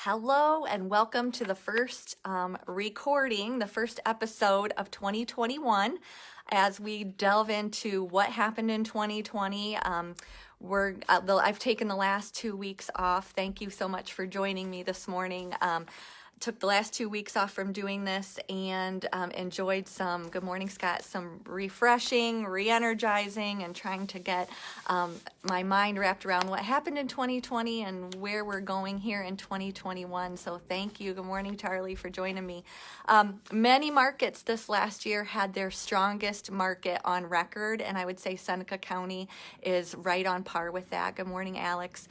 Hello and welcome to the first recording, the first episode of 2021. As we delve into what happened in 2020, I've taken the last 2 weeks off. Thank you so much for joining me this morning. Took the last 2 weeks off from doing this and enjoyed some, good morning Scott, some refreshing, re-energizing, and trying to get my mind wrapped around what happened in 2020 and where we're going here in 2021. So thank you. Good morning, Charlie, for joining me. Many markets this last year had their strongest market on record, and I would say Seneca County is right on par with that. Good morning, Alex.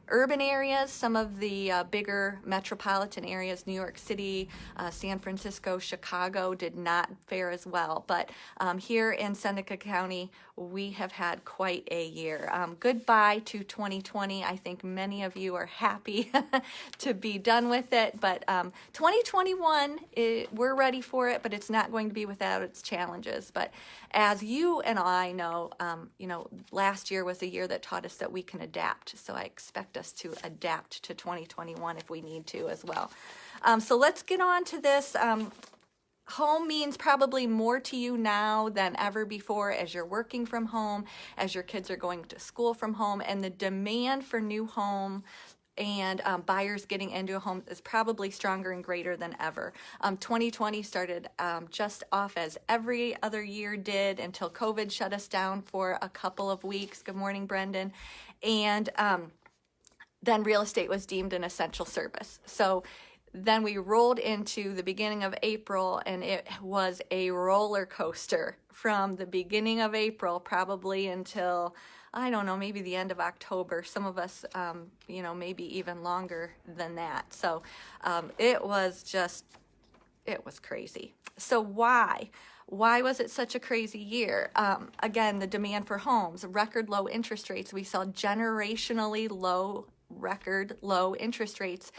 Urban areas, some of the bigger metropolitan areas, New York City, San Francisco, Chicago did not fare as well. But here in Seneca County, we have had quite a year. Goodbye to 2020. I think many of you are happy to be done with it. But 2021, we're ready for it, but it's not going to be without its challenges. But as you and I know, last year was a year that taught us that we can adapt. So I expect us to adapt to 2021 if we need to as well. So let's get on to this. Home means probably more to you now than ever before as you're working from home, as your kids are going to school from home, and the demand for new home and buyers getting into a home is probably stronger and greater than ever. 2020 started just off as every other year did until COVID shut us down for a couple of weeks. Good morning, Brendan. And then real estate was deemed an essential service. So then we rolled into the beginning of April, and it was a roller coaster from the beginning of April probably until, I don't know, maybe the end of October. Some of us, maybe even longer than that. So it was crazy. So why? Why was it such a crazy year? Again, the demand for homes, record low interest rates. We saw generationally record low interest rates.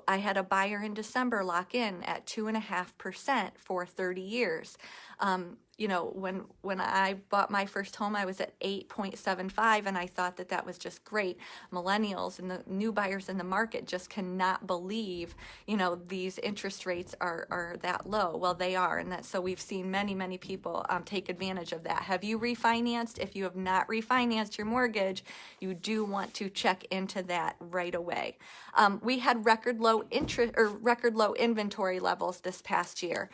I had a buyer in December lock in at 2.5% for 30 years. When I bought my first home, I was at 8.75, and I thought that was just great. Millennials and the new buyers in the market just cannot believe, these interest rates are that low. Well, they are, and so we've seen many people take advantage of that. Have you refinanced? If you have not refinanced your mortgage, you do want to check into that right away. We had record low inventory levels this past year.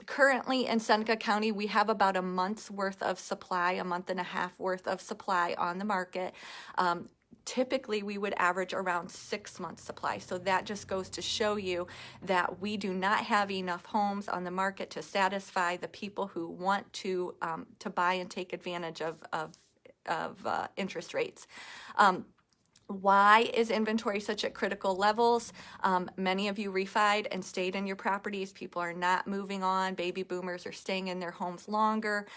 Currently in Seneca County, we have about a month's worth of supply, a month and a half worth of supply on the market. Typically, we would average around 6 months supply. So that just goes to show you that we do not have enough homes on the market to satisfy the people who want to buy and take advantage of interest rates. Why is inventory such at critical levels? Many of you refied and stayed in your properties. People are not moving on. Baby boomers are staying in their homes longer.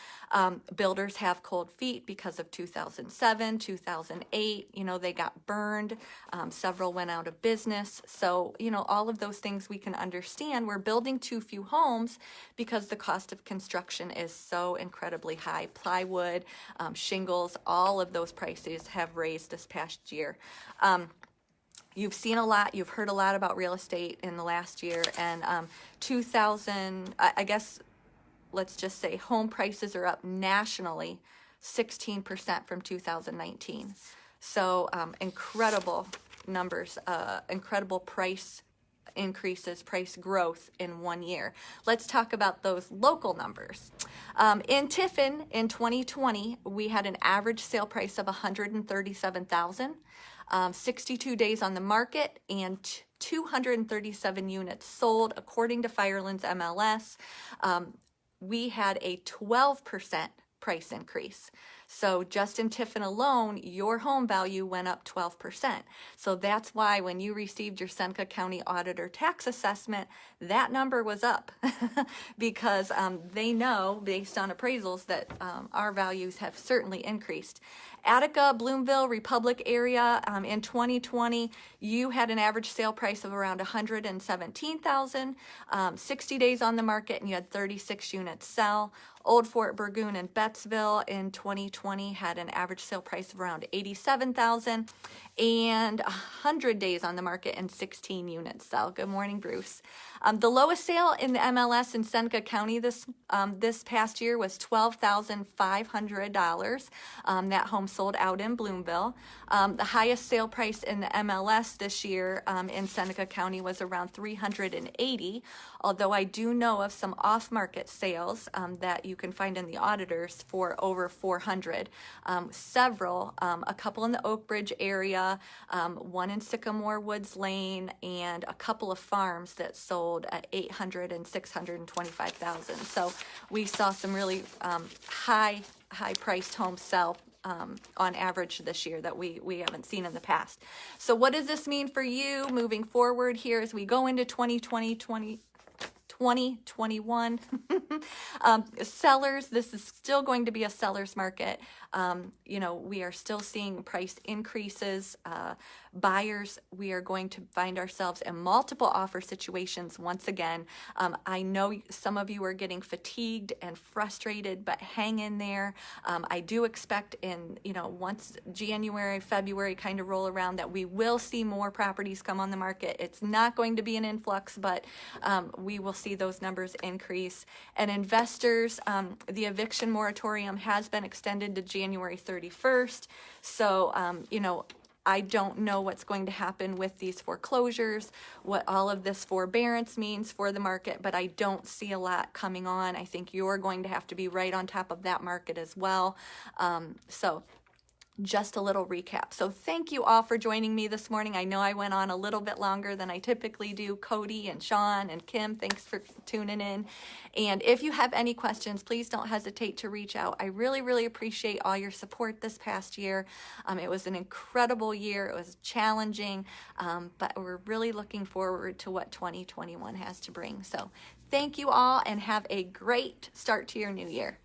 Builders have cold feet because of 2007, 2008. They got burned. Several went out of business. So, all of those things we can understand. We're building too few homes because the cost of construction is so incredibly high. Plywood, shingles, all of those prices have raised this past year. You've seen a lot, you've heard a lot about real estate in the last year, and let's just say home prices are up nationally 16% from 2019. So incredible numbers, incredible price increases, price growth in 1 year. Let's talk about those local numbers. In Tiffin in 2020, we had an average sale price of $137,000, 62 days on the market, and 237 units sold according to Firelands MLS. We had a 12% price increase. So just in Tiffin alone, your home value went up 12%. So that's why when you received your Seneca County auditor tax assessment, that number was up because they know based on appraisals that our values have certainly increased. Attica, Bloomville, Republic area, in 2020, you had an average sale price of around $117,000, 60 days on the market, and you had 36 units sell. Old Fort Burgoon and Bettsville in 2020 had an average sale price of around $87,000, and 100 days on the market and 16 units sell. Good morning, Bruce. The lowest sale in the MLS in Seneca County this past year was $12,500. That home sold out in Bloomville. The highest sale price in the MLS this year in Seneca County was around $380, although I do know of some off-market sales that you can find in the auditors for over $400. Several, a couple in the Oak Bridge area, one in Sycamore Woods Lane, and a couple of farms that sold at $800,000 and $625,000. So we saw some really high-priced homes sell on average this year that we haven't seen in the past. So what does this mean for you moving forward here as we go into 2021? Sellers, this is still going to be a seller's market. We are still seeing price increases. Buyers, we are going to find ourselves in multiple offer situations once again. I know some of you are getting fatigued and frustrated, but hang in there. I do expect once January, February kind of roll around that we will see more properties come on the market. It's not going to be an influx, but we will see those numbers increase. And investors, the eviction moratorium has been extended to January 31st. So, I don't know what's going to happen with these foreclosures, what all of this forbearance means for the market, but I don't see a lot coming on. I think you're going to have to be right on top of that market as well. Just a little recap. So thank you all for joining me this morning. I know I went on a little bit longer than I typically do. Cody and Sean and Kim, thanks for tuning in. And if you have any questions, please don't hesitate to reach out. I really, really appreciate all your support this past year. It was an incredible year. It was challenging, but we're really looking forward to what 2021 has to bring. So thank you all and have a great start to your new year.